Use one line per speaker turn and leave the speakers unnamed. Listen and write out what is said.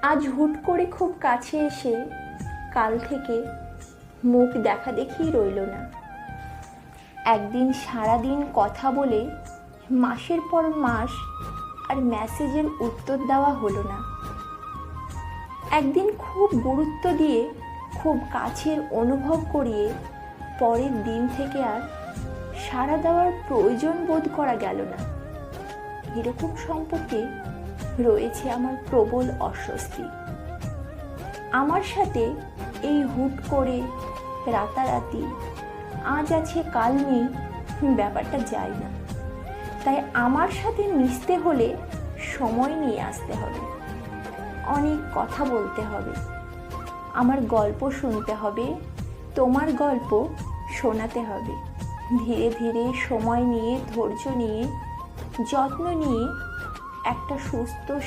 আজ হুট করে খুব কাছে এসে কাল থেকে মুখ দেখা দেখি রইল না। একদিন সারাদিন কথা বলে মাসের পর মাস আর মেসেজের উত্তর দেওয়া হলো না। একদিন খুব গুরুত্ব দিয়ে খুব কাছের অনুভব করিয়ে পরের দিন থেকে আর সাড়া দেওয়ার প্রয়োজন বোধ করা গেল না। এরকম সম্পর্কে রয়েছে আমার প্রবল অস্বস্তি। আমার সাথে এই হুট করে রাতারাতি আজ আছে কাল নেই ব্যাপারটা যায় না। তাই আমার সাথে মিশতে হলে সময় নিয়ে আসতে হবে, অনেক কথা বলতে হবে, আমার গল্প শুনতে হবে, তোমার গল্প শোনাতে হবে। ধীরে ধীরে সময় নিয়ে, ধৈর্য নিয়ে, যত্ন নিয়ে একটা সুস্থ